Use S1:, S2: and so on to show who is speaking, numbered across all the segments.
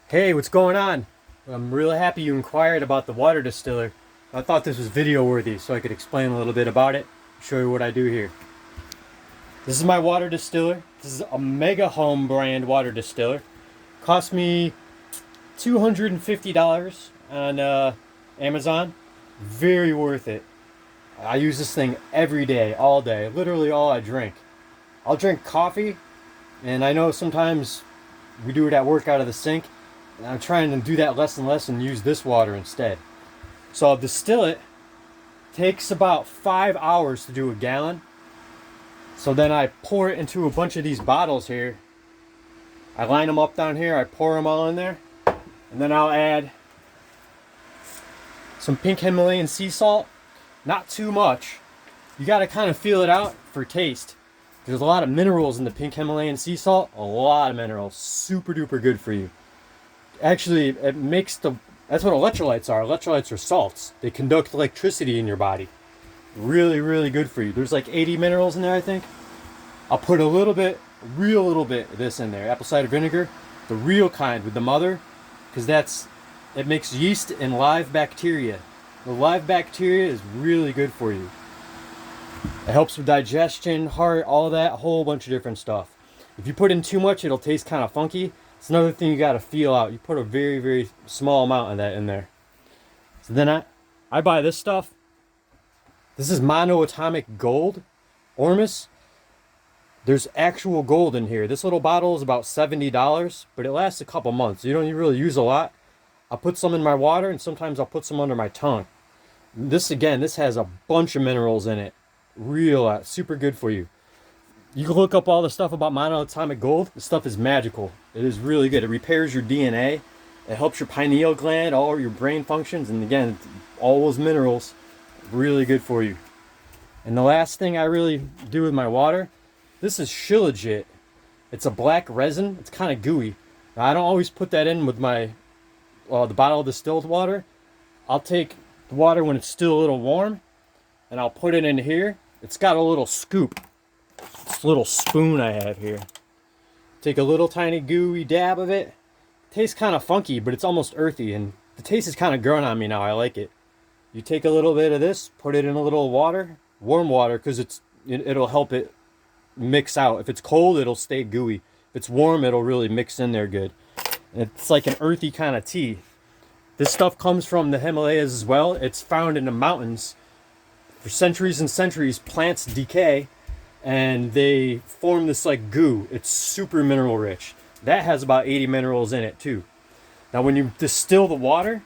S1: Hey, what's going on? I'm really happy you inquired about the water distiller. I thought this was video worthy so I could explain a little bit about it, show you what I do here. This is my water distiller. This is a Mega Home brand water distiller. Cost me $250 on Amazon. Very worth it. I use this thing every day, all day, literally all I drink. I'll drink coffee, and I know sometimes we do it at work out of the sink. And I'm trying to do that less and less and use this water instead. So I'll distill it. Takes about 5 hours to do a gallon. So then I pour it into a bunch of these bottles here. I line them up down here. I pour them all in there. And then I'll add some pink Himalayan sea salt. Not too much. You got to kind of feel it out for taste. There's a lot of minerals in the pink Himalayan sea salt. A lot of minerals. Super duper good for you. Actually, it makes that's what electrolytes are. Electrolytes are salts. They conduct electricity in your body. Really, really good for you. There's like 80 minerals in there, I think. I'll put a little bit, real little bit of this in there. Apple cider vinegar, the real kind with the mother, because it makes yeast and live bacteria. The live bacteria is really good for you. It helps with digestion, heart, all that, a whole bunch of different stuff. If you put in too much, it'll taste kind of funky. It's another thing you got to feel out. You put a very, very small amount of that in there. So then I buy this stuff. This is monoatomic gold, Ormus. There's actual gold in here. This little bottle is about $70, but it lasts a couple months. You don't really use a lot. I'll put some in my water, and sometimes I'll put some under my tongue. This has a bunch of minerals in it. Real, super good for you. You can look up all the stuff about monoatomic gold. The stuff is magical. It is really good. It repairs your DNA. It helps your pineal gland, all your brain functions. And again, all those minerals, really good for you. And the last thing I really do with my water, this is shilajit. It's a black resin. It's kind of gooey. Now, I don't always put that in with my the bottle of distilled water. I'll take the water when it's still a little warm, and I'll put it in here. It's got a little scoop. This little spoon I have here. Take a little tiny gooey dab of it. Tastes kind of funky, but it's almost earthy, and the taste is kind of growing on me now. I like it. You take a little bit of this, put it in a little water, warm water, because it'll help it mix out. If it's cold, it'll stay gooey. If it's warm, it'll really mix in there good. And it's like an earthy kind of tea. This stuff comes from the Himalayas as well. It's found in the mountains. For centuries and centuries, plants decay, and they form this like goo. It's super mineral rich. That has about 80 minerals in it too. Now when you distill the water,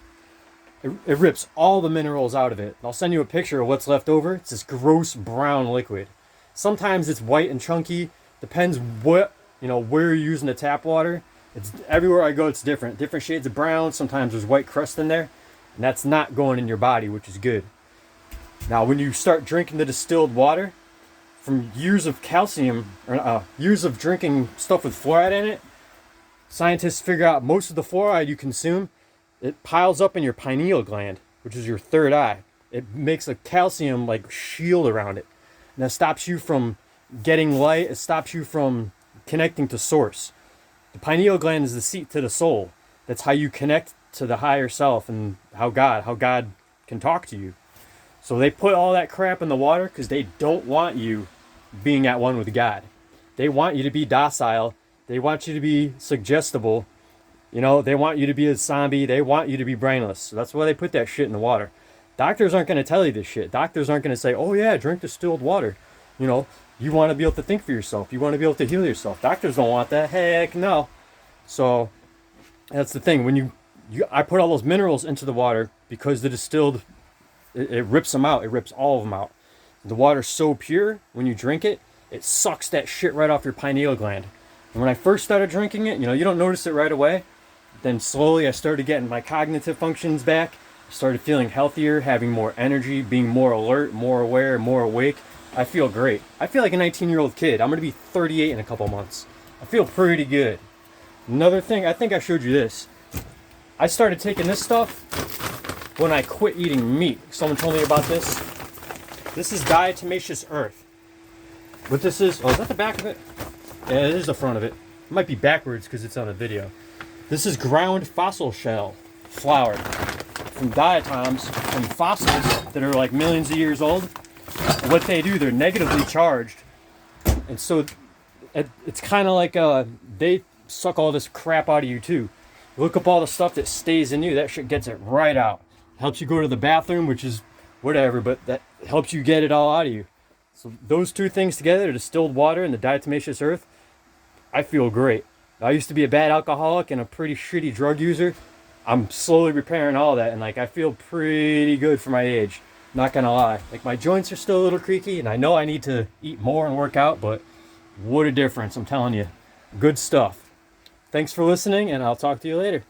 S1: it rips all the minerals out of it. I'll send you a picture of what's left over. It's this gross brown liquid. Sometimes it's white and chunky. Depends where you're using the tap water. It's everywhere I go, it's different. Different shades of brown. Sometimes there's white crust in there. And that's not going in your body, which is good. Now when you start drinking the distilled water, from years of years of drinking stuff with fluoride in it, scientists figure out most of the fluoride you consume, it piles up in your pineal gland, which is your third eye. It makes a calcium like shield around it. And that stops you from getting light. It stops you from connecting to source. The pineal gland is the seat to the soul. That's how you connect to the higher self and how God can talk to you. So they put all that crap in the water because they don't want you being at one with God. They want you to be docile. They want you to be suggestible. They want you to be a zombie. They want you to be brainless. So that's why they put that shit in the water. Doctors aren't going to tell you this shit. Doctors aren't going to say, oh yeah, drink distilled water. You want to be able to think for yourself. You want to be able to heal yourself. Doctors don't want that. Heck no. So that's the thing. I put all those minerals into the water because the distilled, it rips them out. It rips all of them out. The water's so pure, when you drink it, it sucks that shit right off your pineal gland. And when I first started drinking it, you don't notice it right away. Then slowly I started getting my cognitive functions back. I started feeling healthier, having more energy, being more alert, more aware, more awake. I feel great. I feel like a 19-year-old kid. I'm going to be 38 in a couple months. I feel pretty good. Another thing, I think I showed you this. I started taking this stuff when I quit eating meat. Someone told me about this. This is diatomaceous earth. What this is that the back of it? Yeah, it is the front of it. It might be backwards because it's on a video. This is ground fossil shell flour from diatoms, from fossils that are like millions of years old. What they do, they're negatively charged. And so it's kind of like they suck all this crap out of you too. Look up all the stuff that stays in you. That shit gets it right out. Helps you go to the bathroom, which is whatever, but that helps you get it all out of you. So those two things together, the distilled water and the diatomaceous earth, I feel great. I used to be a bad alcoholic and a pretty shitty drug user. I'm slowly repairing all that, and like I feel pretty good for my age. Not gonna lie. Like my joints are still a little creaky, and I know I need to eat more and work out, but what a difference, I'm telling you. Good stuff. Thanks for listening, and I'll talk to you later.